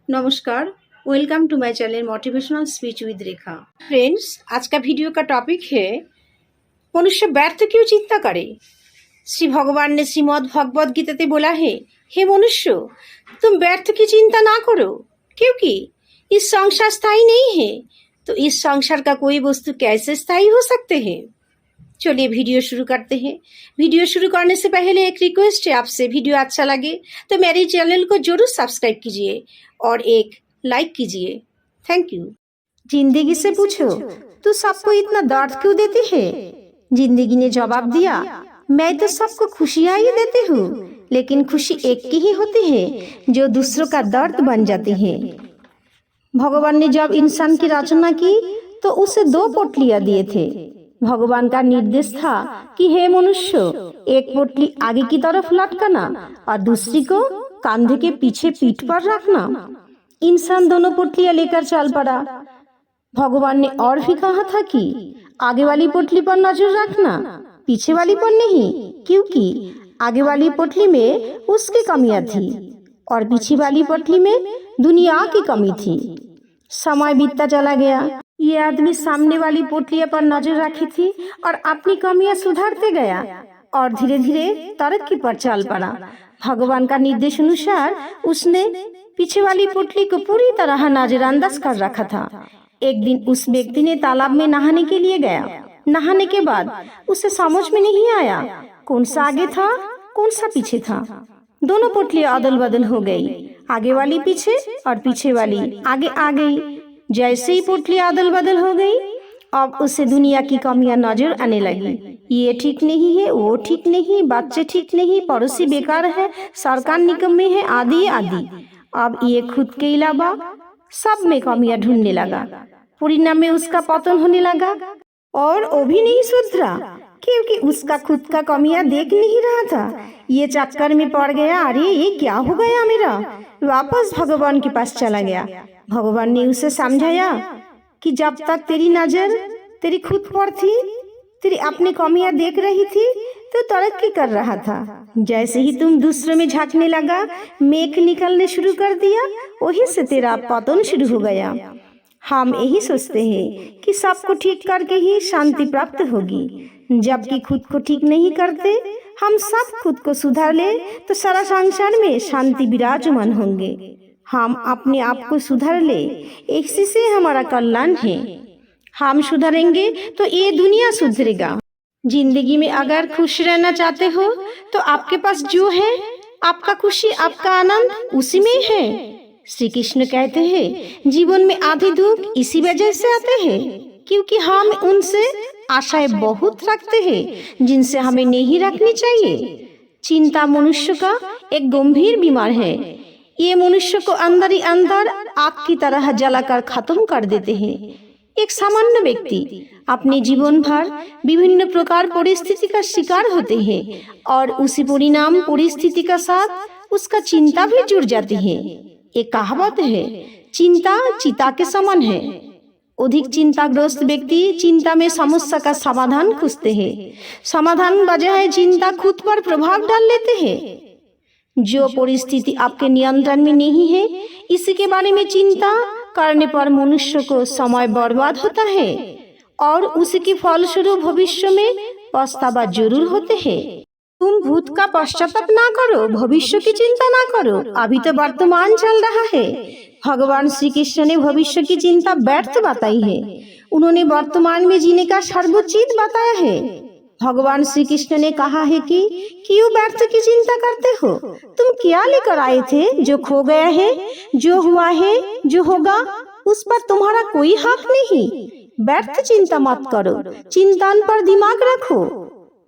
नमस्कार। Welcome to my channel motivational speech with Rekha. Friends, आज का वीडियो का टॉपिक है मनुष्य व्यर्थ क्यों चिंता करे। श्री भगवान ने श्रीमद् भगवद गीताते बोला है, हे मनुष्य, तुम व्यर्थ की चिंता ना करो, क्योंकि इस संसार स्थायी नहीं है। तो इस संसार का कोई वस्तु कैसे स्थायी हो सकते हैं। चलिए वीडियो शुरू करते हैं। वीडियो शुरू करने से पहले एक रिक्वेस्ट है आपसे, वीडियो अच्छा लगे तो मेरे चैनल को जरूर सब्सक्राइब कीजिए और एक लाइक कीजिए। Thank you. जिंदगी से पूछो, तू सबको इतना दर्द क्यों देती है। जिंदगी ने जवाब दिया, मैं तो सबको खुशियां ही देती हूँ, लेकिन खुशी एक की ही होती है जो दूसरों का दर्द बन जाती है। भगवान ने जब इंसान की रचना की तो उसे दो पोटलियां दिए थे। भगवान का निर्देश था कि हे मनुष्य, एक पोटली आगे की तरफ लटकाना और दूसरी को कंधे के पीछे पीठ पर रखना। इंसान दोनों पोटलियां लेकर चल पड़ा। भगवान ने और भी कहा था कि आगे वाली पोटली पर नजर रखना, पीछे वाली पर नहीं, क्योंकि आगे वाली पोटली में उसकी कमियां थी और पीछे वाली पोटली में दुनिया की कमी थी। समय बीतता चला गया। ये आदमी सामने वाली पोटलियां पर नजर रखी थी और अपनी कमियां सुधारते गया और धीरे धीरे तरक्की पर चल पड़ा। भगवान का निर्देश अनुसार उसने पीछे वाली पोटली को पूरी तरह नजरअंदाज कर रखा था। एक दिन उस व्यक्ति ने तालाब में नहाने के लिए गया। नहाने के बाद उसे समझ में नहीं आया कौन सा आगे था कौन सा पीछे था। दोनों पोटलियां अदल बदल हो गई, आगे वाली पीछे और पीछे वाली आगे आ गई। जैसे ही पोटली अदल बदल हो गई, अब उसे दुनिया की कमियां नजर आने लगी। ये ठीक नहीं है, वो ठीक नहीं, बच्चे ठीक नहीं, पड़ोसी बेकार है, सरकार निकम्मी है, आदि आदि। अब ये खुद के अलावा सब में कमियां ढूंढने लगा। परिणाम में उसका पतन होने लगा और वो भी नहीं सुधरा, क्योंकि उसका खुद का कमियां देख नहीं रहा था। ये चक्कर में पड़ गया, अरे ये क्या हो गया मेरा। वापस भगवान के पास चला गया। भगवान ने उसे समझाया कि जब तक तेरी नजर तेरी खुद पर थी, तेरी अपनी कमियां देख रही थी, तो तरक्की कर रहा था। जैसे ही तुम दूसरों में झांकने लगा, मेघ निकलने शुरू कर दिया, वहीं से तेरा पतन शुरू हो गया। हम यही सोचते हैं कि सबको ठीक करके ही शांति प्राप्त होगी, जबकि खुद को ठीक नहीं करते। हम सब खुद को सुधार ले तो सारा संसार में शांति विराजमान होंगे। हम अपने आप को सुधार ले, इसी से हमारा कल्याण है। हम सुधरेंगे तो ये दुनिया सुधरेगा। जिंदगी में अगर खुश रहना चाहते हो तो आपके पास जो है, आपका खुशी आपका आनंद उसी में है। श्री कृष्ण कहते हैं, जीवन में आधे दुख इसी वजह से आते हैं क्योंकि हम उनसे आशाएं बहुत रखते हैं जिनसे हमें नहीं रखनी चाहिए। चिंता मनुष्य का एक गंभीर बीमार है। ये मनुष्य को अंदर ही अंदर आग की तरह जलाकर खत्म कर देते हैं। एक सामान्य व्यक्ति अपने जीवन भर विभिन्न प्रकार परिस्थिति का शिकार होते हैं और उसी परिणाम परिस्थिति का साथ उसका चिंता भी जुड़ जाती है। एक कहावत है, चिंता चिता के समान है। अधिक चिंताग्रस्त व्यक्ति चिंता में समस्या का समाधान खोजते हैं। समाधान बजाय चिंता खुद पर प्रभाव डाल लेते हैं। जो परिस्थिति आपके नियंत्रण में नहीं है, इसी के बारे में चिंता करने पर मनुष्य को समय बर्बाद होता है और उसी के फलस्वरूप भविष्य में पछतावा जरूर होते हैं। तुम भूत का पश्चाताप ना करो, भविष्य की चिंता ना करो, अभी तो वर्तमान चल रहा है। भगवान श्री कृष्ण ने भविष्य की चिंता व्यर्थ बताई है। उन्होंने वर्तमान में जीने का सर्वोचित बताया है। भगवान श्री कृष्ण ने कहा है कि क्यों व्यर्थ की चिंता करते हो। तुम क्या लेकर आए थे जो खो गया है, जो हुआ है, जो होगा, उस पर तुम्हारा कोई हक नहीं। व्यर्थ चिंता मत करो, चिंतन पर दिमाग रखो।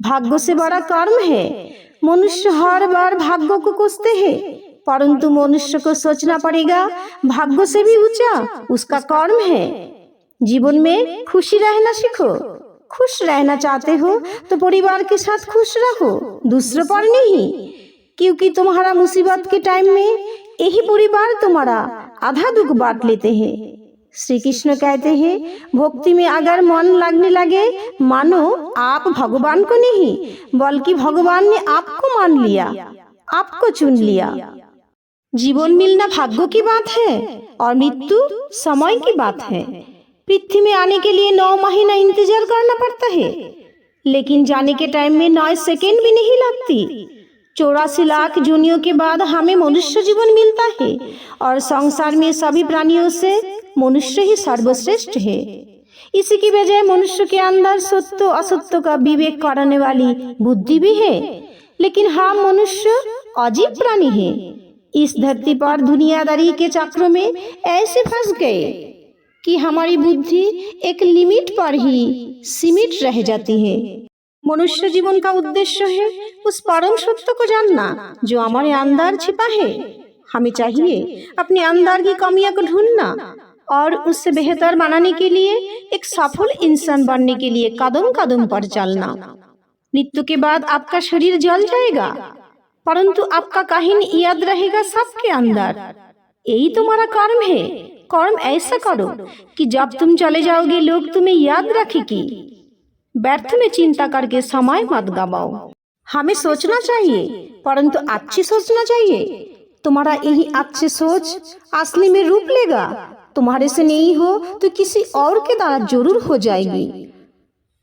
भाग्य से बड़ा कर्म है। मनुष्य हर बार भाग्य को कोसते हैं, परंतु मनुष्य को सोचना पड़ेगा भाग्य से भी ऊंचा उसका कर्म है। जीवन में खुशी रहना सीखो। खुश रहना चाहते हो तो परिवार के साथ खुश रहो, दूसरों पर नहीं, क्योंकि तुम्हारा मुसीबत के टाइम में यही परिवार तुम्हारा आधा दुख बांट लेते हैं। श्री कृष्ण कहते हैं, भक्ति में अगर मन लगने लगे, मानो आप भगवान को नहीं बल्कि भगवान ने आपको मान लिया, आपको चुन लिया। जीवन मिलना भाग्य की बात है और मृत्यु समय की बात है। पृथ्वी में आने के लिए 9 महीना इंतजार करना पड़ता है, लेकिन जाने के टाइम में 9 सेकेंड भी नहीं लगती। 84 लाख जूनियों के बाद हमें मनुष्य जीवन मिलता है और संसार में सभी प्राणियों से मनुष्य ही सर्वश्रेष्ठ है। इसी की वजह मनुष्य के अंदर सत्य असत्य का विवेक कराने वाली बुद्धि भी है। लेकिन हम मनुष्य अजीब प्राणी हैं। इस धरती पर दुनियादारी के चक्र में ऐसे फंस गए कि हमारी बुद्धि एक लिमिट पर ही सीमित रह जाती है। मनुष्य जीवन का उद्देश्य है उस परम सत्य को जानना जो हमारे अंदर छिपा है। हमें चाहिए अपने अंदर की कमियों को ढूंढना और उससे बेहतर बनाने के लिए एक सफल इंसान बनने के लिए कदम कदम पर चलना। मृत्यु के बाद आपका शरीर जल जाएगा, परंतु आपका कहानी याद रहेगा सबके अंदर। यही तुम्हारा कर्म है। कर्म ऐसा करो कि जब तुम चले जाओगे लोग तुम्हें याद रखेगी। व्यर्थ में चिंता करके समय मत गवाओ। हमें सोचना चाहिए, परंतु अच्छी सोचना चाहिए। तुम्हारा यही अच्छी सोच असली में रूप लेगा। तुम्हारे से नहीं हो तो किसी और के द्वारा जरूर हो जाएगी।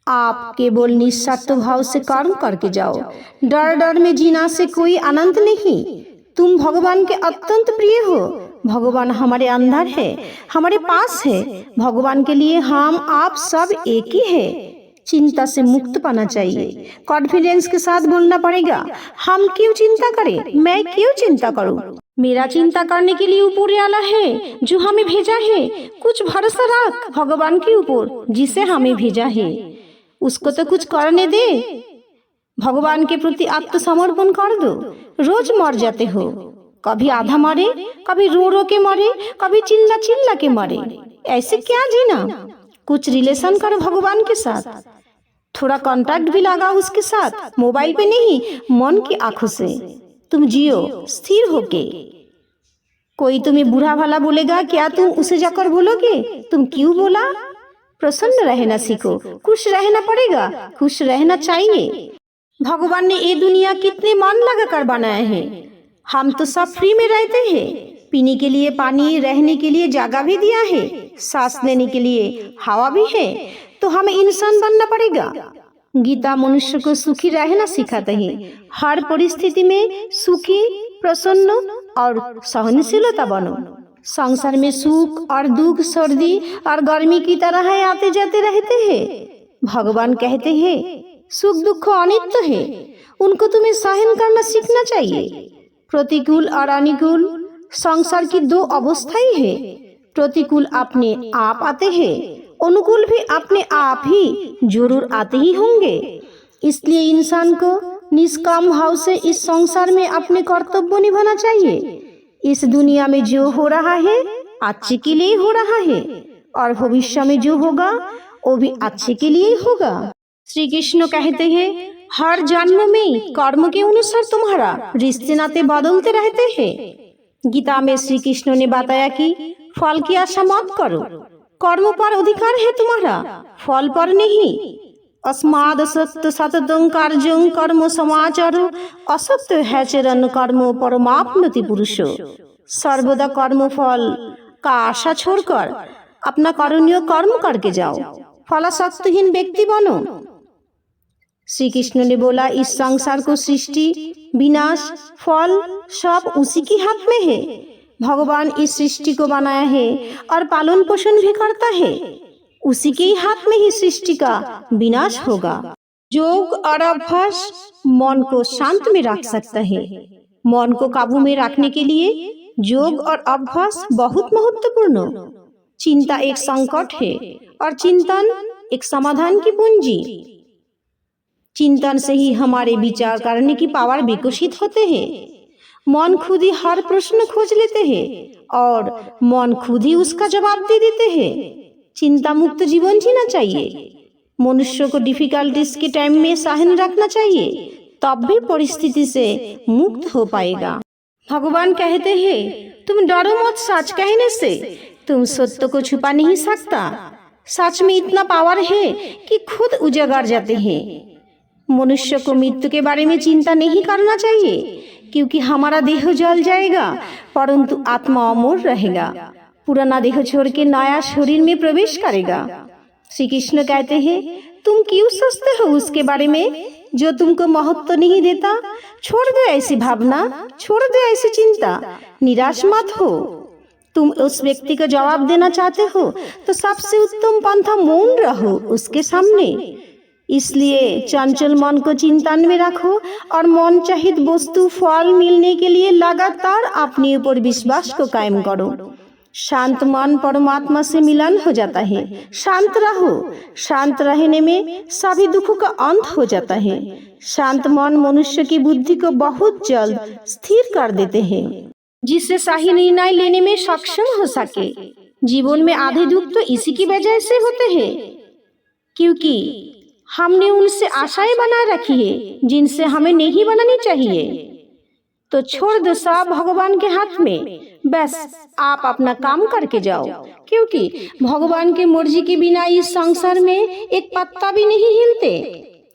आप केवल निस्वार्थ भाव से कर्म करके जाओ। डर डर में जीना से कोई आनंद नहीं। तुम भगवान के अत्यंत प्रिय हो। भगवान हमारे अंदर है, हमारे पास है। भगवान के लिए हम आप सब एक ही है। चिंता से मुक्त पाना चाहिए। कॉन्फिडेंस के साथ बोलना पड़ेगा, हम क्यों चिंता करें, मैं क्यों चिंता करूं। मेरा चिंता करने के लिए ऊपर वाला है जो हमें भेजा है। कुछ भरोसा रख भगवान के ऊपर जिसे हमें भेजा है। उसको तो कुछ करने दे। भगवान के प्रति आत्मसमर्पण कर दो। रोज मर जाते हो, कभी आधा मरे, कभी रो रो के मरे, कभी चिल्ला चिल्ला के मरे। ऐसे क्या जीना। कुछ रिलेशन करो भगवान के साथ, थोड़ा कांटेक्ट भी लगाओ उसके साथ। मोबाइल पे नहीं, मन की आंखों से तुम जियो स्थिर होके। कोई तुम्हें बुरा भला बोलेगा, क्या तुम उसे जाकर बोलोगे तुम क्यों बोला। प्रसन्न रहना सीखो। खुश रहना पड़ेगा, खुश रहना चाहिए। भगवान ने ये दुनिया कितने मन लगा कर बनाया है। हम तो सब फ्री में रहते हैं। पीने के लिए पानी, रहने के लिए जगह भी दिया है, सांस लेने के लिए हवा भी है। तो हमें इंसान बनना पड़ेगा। गीता मनुष्य को सुखी रहना सिखाते हैं। हर परिस्थिति में सुखी, प्रसन्न और सहनशीलता बनो। संसार में सुख और दुख, सर्दी और गर्मी की तरह है, आते जाते रहते हैं। भगवान कहते हैं सुख दुख अनित्य है, उनको तुम्हें सहन करना सीखना चाहिए। प्रतिकूल और अनुकूल संसार की 2 अवस्थाएं है। प्रतिकूल अपने आप आते हैं, अनुकूल भी अपने आप ही जरूर आते ही होंगे। इसलिए इंसान को निष्काम भाव से इस संसार में अपने कर्तव्य निभाना चाहिए। इस दुनिया में जो हो रहा है अच्छे के लिए हो रहा है और भविष्य में जो होगा वो भी अच्छे के लिए होगा। श्री कृष्ण कहते हैं हर जन्म में कर्म के अनुसार तुम्हारा रिश्ते नाते बदलते रहते हैं। गीता में श्री कृष्ण ने बताया कि फल की आशा मत करो। कर्म पर अधिकार है तुम्हारा, फल पर नहीं। अस्माद असत्य सततं कार्यं कर्म समाचारो असत्य है चरण कर्म परमाप्नोति पुरुषो। सर्वदा कर्म फल का आशा छोड़कर अपना करणीय कर्म करके जाओ, फलासक्तहीन व्यक्ति बनो। श्री कृष्ण ने बोला इस संसार को सृष्टि, विनाश, फल सब उसी के हाथ में है। भगवान इस सृष्टि को बनाया है और पालन पोषण भी करता है। उसी के हाथ में ही सृष्टि का विनाश होगा। योग और अभ्यास मन को शांत में रख सकता है। मन को काबू में रखने के लिए योग और अभ्यास बहुत महत्वपूर्ण। चिंता एक संकट है और चिंतन एक समाधान की पूंजी। चिंतन से ही हमारे विचार करने की पावर विकसित होते हैं। मन खुद ही हर प्रश्न खोज लेते हैं और मन खुद ही उसका जवाब दे देते हैं। चिंता मुक्त जीवन जीना चाहिए। मनुष्य को डिफिकल्टीज के टाइम में सहन रखना चाहिए, तब भी परिस्थिति से मुक्त हो पाएगा। भगवान कहते हैं तुम डरो मत सच कहने से, तुम सत्य को छुपा नहीं सकता। सच में इतना पावर है कि खुद उजागर जाते हैं। मनुष्य को मृत्यु के बारे में चिंता नहीं करना चाहिए, क्योंकि हमारा देह जल जाएगा परंतु आत्मा अमर रहेगा। पुराना देह छोड़ के नया शरीर में प्रवेश करेगा। श्री कृष्ण कहते हैं, तुम क्यों सोचते हो उसके बारे में जो तुमको महत्व नहीं देता। छोड़ दो ऐसी भावना, छोड़ दो ऐसी चिंता, निराश मत हो। तुम उस व्यक्ति को जवाब देना चाहते हो तो सबसे उत्तम पंथा मौन रहो उसके सामने। इसलिए चंचल मन को चिंतन में रखो और मन चाहित वस्तु फल मिलने के लिए लगातार अपने ऊपर विश्वास को कायम करो। शांत मन परमात्मा से मिलन हो जाता है। शांत रहो, शांत रहने में सभी दुखों का अंत हो जाता है। शांत मन मनुष्य की बुद्धि को बहुत जल्द स्थिर कर देते हैं, जिससे सही निर्णय लेने में सक्षम हो सके। जीवन में आधे दुख तो इसी की वजह से होते हैं, क्योंकि हमने उनसे आशाएं बना रखी है जिनसे हमें नहीं बनानी चाहिए। तो छोड़ दो सब भगवान के हाथ में, बस आप अपना काम करके जाओ, क्योंकि भगवान के मर्जी के बिना इस संसार में एक पत्ता भी नहीं हिलते।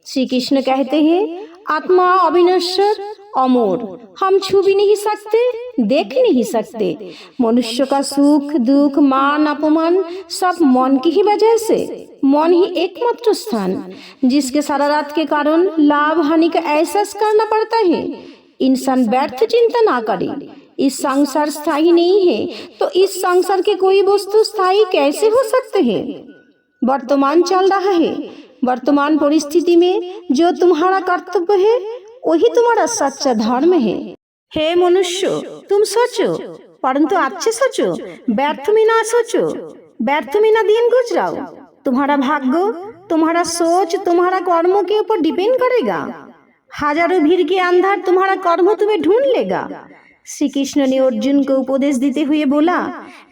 श्री कृष्ण कहते हैं, आत्मा अविनश्वर अमर, हम छू भी नहीं सकते, देख नहीं सकते। मनुष्य का सुख दुख मान अपमान सब मन की ही वजह से। मन ही एकमात्र स्थान जिसके सारा रात के कारण लाभ हानि का एहसास करना पड़ता है। इंसान व्यर्थ चिंता ना करे। इस संसार स्थायी नहीं है तो इस संसार के कोई वस्तु स्थायी कैसे हो सकते हैं। वर्तमान चल रहा है, वर्तमान परिस्थिति में जो तुम्हारा कर्तव्य है वही तुम्हारा सच्चा धर्म है। हे मनुष्य, तुम सोचो परंतु अच्छे सोचो, व्यर्थ में ना सोचो, व्यर्थ में ना दिन गुजराओ। तुम्हारा भाग्य, तुम्हारा सोच, तुम्हारा कर्मों के ऊपर डिपेंड करेगा। हजारों भीड़ के अंदर तुम्हारा कर्म तुम्हें ढूंढ लेगा। श्री कृष्ण ने अर्जुन को उपदेश देते हुए बोला,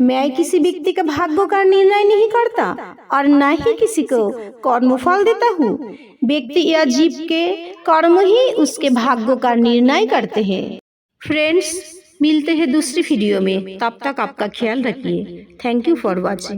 मैं किसी व्यक्ति का भाग्य का निर्णय नहीं करता और न ही किसी को कर्मफल देता हूँ। व्यक्ति या जीव के कर्म ही उसके भाग्य का निर्णय करते हैं। फ्रेंड्स, मिलते हैं दूसरी वीडियो में, तब तक आपका ख्याल रखिए। Thank you for watching.